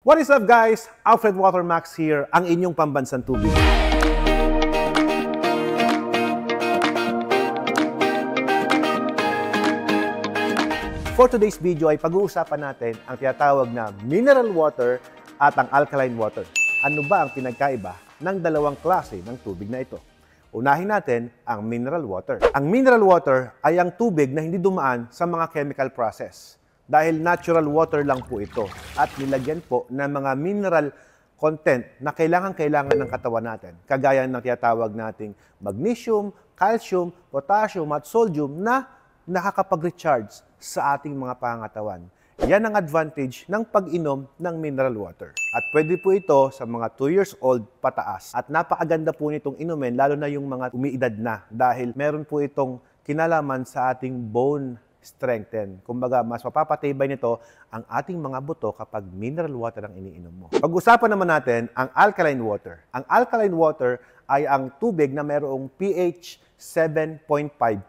What is up guys? Alfred Watermax here, ang inyong pambansang tubig. For today's video ay pag-uusapan natin ang tinatawag na mineral water at ang alkaline water. Ano ba ang pinagkaiba ng dalawang klase ng tubig na ito? Unahin natin ang mineral water. Ang mineral water ay ang tubig na hindi dumaan sa mga chemical process. Dahil natural water lang po ito at nilagyan po ng mga mineral content na kailangan ng katawan natin. Kagaya ng tinatawag nating magnesium, calcium, potassium at sodium na nakakapag-recharge sa ating mga pangangatawan. Yan ang advantage ng pag-inom ng mineral water. At pwede po ito sa mga 2 years old pataas. At napakaganda po nitong inumin, lalo na yung mga umiidad na. Dahil meron po itong kinalaman sa ating bone strengthen. Kumbaga, mas mapapatibay nito ang ating mga buto kapag mineral water ang iniinom mo. Pag-usapan naman natin ang alkaline water. Ang alkaline water ay ang tubig na mayroong pH 7.5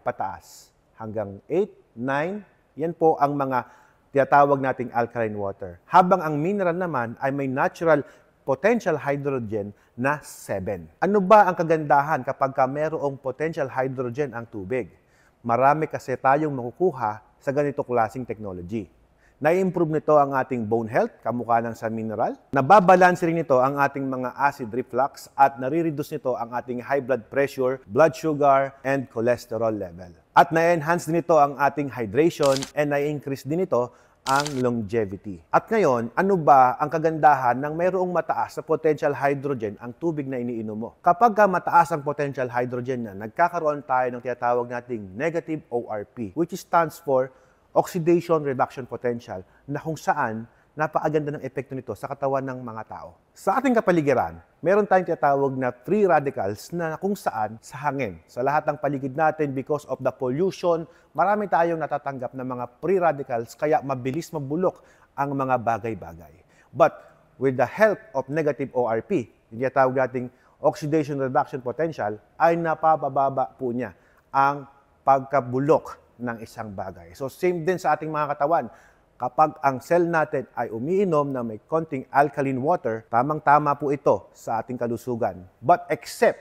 pataas. Hanggang 8, 9, yan po ang mga tinatawag nating alkaline water. Habang ang mineral naman ay may natural potential hydrogen na 7. Ano ba ang kagandahan kapag mayroong potential hydrogen ang tubig? Marami kasi tayong makukuha sa ganito klaseng technology. Na-improve nito ang ating bone health, kamukha ng sa mineral. Nababalanse rin nito ang ating mga acid reflux at nare-reduce nito ang ating high blood pressure, blood sugar, and cholesterol level. At na-enhance din nito ang ating hydration and na-increase din nito ang longevity. At ngayon, ano ba ang kagandahan ng mayroong mataas na potential hydrogen ang tubig na iniinom mo? Kapag mataas ang potential hydrogen na, nagkakaroon tayo ng tinatawag nating negative ORP, which stands for oxidation reduction potential, na kung saan napakaganda ng epekto nito sa katawan ng mga tao. Sa ating kapaligiran, meron tayong tinatawag na free radicals na kung saan sa hangin. Sa lahat ng paligid natin, because of the pollution, marami tayong natatanggap na mga free radicals kaya mabilis mabulok ang mga bagay-bagay. But with the help of negative ORP, yung tinatawag nating oxidation reduction potential, ay napababa po niya ang pagkabulok ng isang bagay. So same din sa ating mga katawan. Kapag ang cell natin ay umiinom na may konting alkaline water, tamang-tama po ito sa ating kalusugan. But except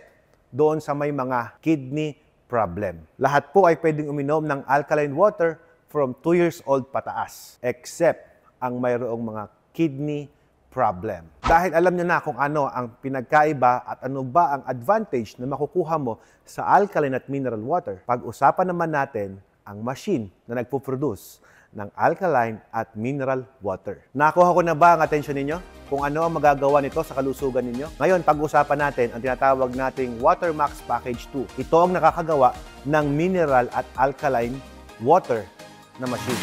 doon sa may mga kidney problem. Lahat po ay pwedeng uminom ng alkaline water from 2 years old pataas. Except ang mayroong mga kidney problem. Dahil alam niyo na kung ano ang pinagkaiba at ano ba ang advantage na makukuha mo sa alkaline at mineral water, pag-usapan naman natin ang machine na nagpo-produce ng alkaline at mineral water. Nakuha ko na ba ang atensyon ninyo? Kung ano ang magagawa nito sa kalusugan ninyo? Ngayon, pag-usapan natin ang tinatawag nating Watermax Package 2. Ito ang nakakagawa ng mineral at alkaline water na machine.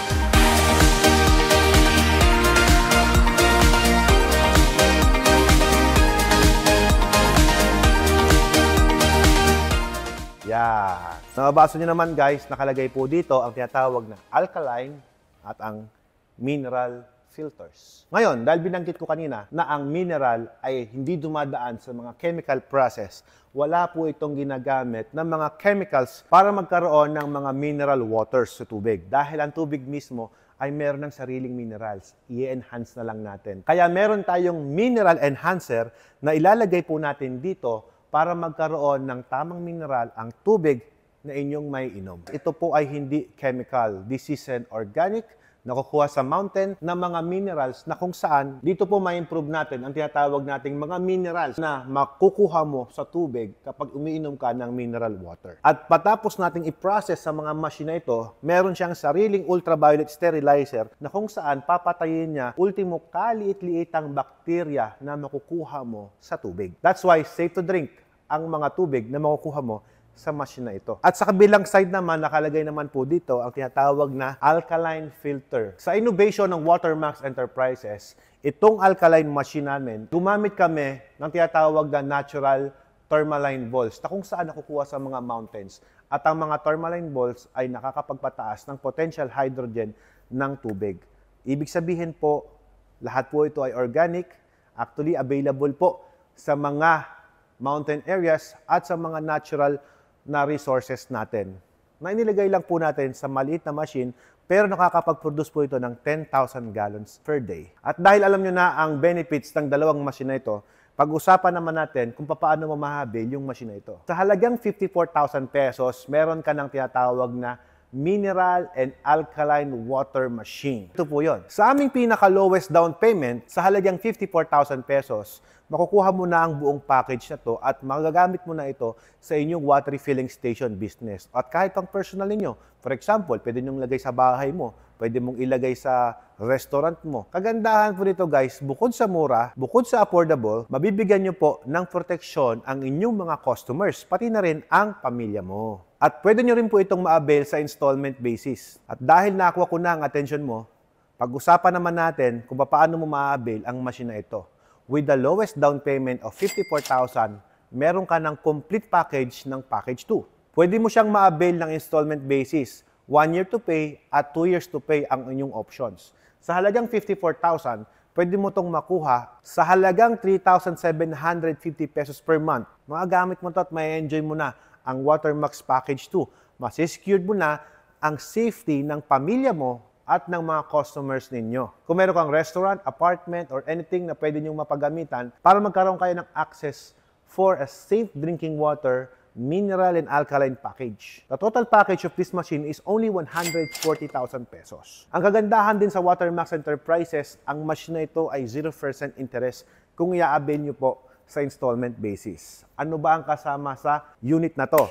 Yeah. Nababasa nyo naman guys, nakalagay po dito ang tinatawag na alkaline at ang mineral filters. Ngayon, dahil binanggit ko kanina na ang mineral ay hindi dumadaan sa mga chemical process, wala po itong ginagamit ng mga chemicals para magkaroon ng mga mineral waters sa tubig. Dahil ang tubig mismo ay meron ng sariling minerals. I-enhance na lang natin. Kaya meron tayong mineral enhancer na ilalagay po natin dito para magkaroon ng tamang mineral ang tubig na inyong may inom. Ito po ay hindi chemical. This is an organic, nakukuha sa mountain na mga minerals na kung saan dito po ma-improve natin ang tinatawag nating mga minerals na makukuha mo sa tubig kapag umiinom ka ng mineral water. At patapos nating i-process sa mga machine na ito, meron siyang sariling ultraviolet sterilizer na kung saan papatayin niya ultimo kaliit-liitang bakterya na makukuha mo sa tubig. That's why safe to drink ang mga tubig na makukuha mo sa machine na ito. At sa kabilang side naman, nakalagay naman po dito ang tinatawag na alkaline filter. Sa innovation ng Watermax Enterprises, itong alkaline machine namin, gumamit kami ng tinatawag na natural tourmaline balls na kung saan nakukuha sa mga mountains. At ang mga tourmaline balls ay nakakapagpataas ng potential hydrogen ng tubig. Ibig sabihin po, lahat po ito ay organic, actually available po sa mga mountain areas at sa mga natural na resources natin. Na inilagay lang po natin sa maliit na machine pero nakakapag-produce po ito ng 10,000 gallons per day. At dahil alam nyo na ang benefits ng dalawang machine na ito, pag-usapan naman natin kung paano mo mahabil yung machine na ito. Sa halagang 54,000 pesos, meron ka ng tinatawag na mineral and alkaline water machine. Ito po yun. Sa aming pinaka-lowest down payment, sa halagang 54,000 pesos, makukuha mo na ang buong package na to at magagamit mo na ito sa inyong water refilling station business. At kahit pang personal ninyo, for example, pwede nyong lagay sa bahay mo, pwede mong ilagay sa restaurant mo. Kagandahan po nito guys, bukod sa mura, bukod sa affordable, mabibigyan nyo po ng proteksyon ang inyong mga customers, pati na rin ang pamilya mo. At pwede nyo rin po itong ma-avail sa installment basis. At dahil nakuha ko na ang attention mo, pag-usapan naman natin kung paano mo ma-avail ang machine na ito. With the lowest down payment of 54,000, meron ka ng complete package ng package 2. Pwede mo siyang ma-avail ng installment basis. 1 year to pay at 2 years to pay ang inyong options. Sa halagang 54,000, pwede mo itong makuha sa halagang 3,750 pesos per month. Magagamit mo ito at may enjoy mo na ang Watermax Package 2. Masisecured mo na ang safety ng pamilya mo at ng mga customers ninyo. Kung meron kang restaurant, apartment, or anything na pwede nyong mapagamitan para magkaroon kayo ng access for a safe drinking water, mineral and alkaline package. The total package of this machine is only 140,000 pesos. Ang kagandahan din sa Watermax Enterprises, ang machine na ito ay 0% interest kung i-avail nyo po sa installment basis. Ano ba ang kasama sa unit na to?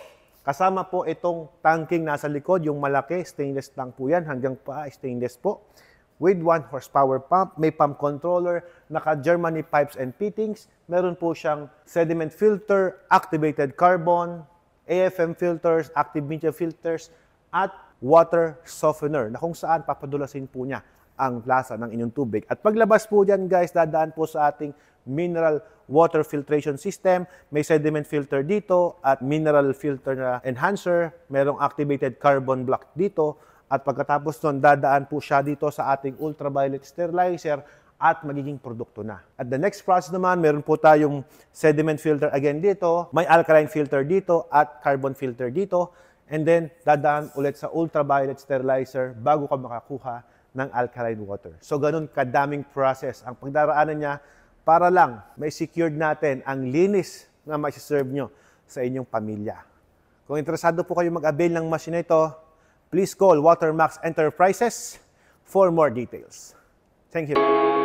Kasama po itong tanking nasa likod, yung malaki, stainless tank po yan, hanggang pa stainless po. With 1 horsepower pump, may pump controller, naka-Germany pipes and fittings, meron po siyang sediment filter, activated carbon, AFM filters, active media filters, at water softener, na kung saan papadulasin po niya ang lasa ng inyong tubig. At paglabas po dyan guys, dadaan po sa ating mineral water filtration system. May sediment filter dito at mineral filter na enhancer. Merong activated carbon block dito. At pagkatapos nun, dadaan po siya dito sa ating ultraviolet sterilizer at magiging produkto na. At the next process naman, meron po tayong sediment filter again dito. May alkaline filter dito at carbon filter dito. And then, dadaan ulit sa ultraviolet sterilizer bago ka makakuha ng alkaline water. So, ganun kadaming process ang pagdaraanan niya para lang may secured natin ang linis na masiserve nyo sa inyong pamilya. Kung interesado po kayo mag-avail ng machine ito, please call Watermax Enterprises for more details. Thank you.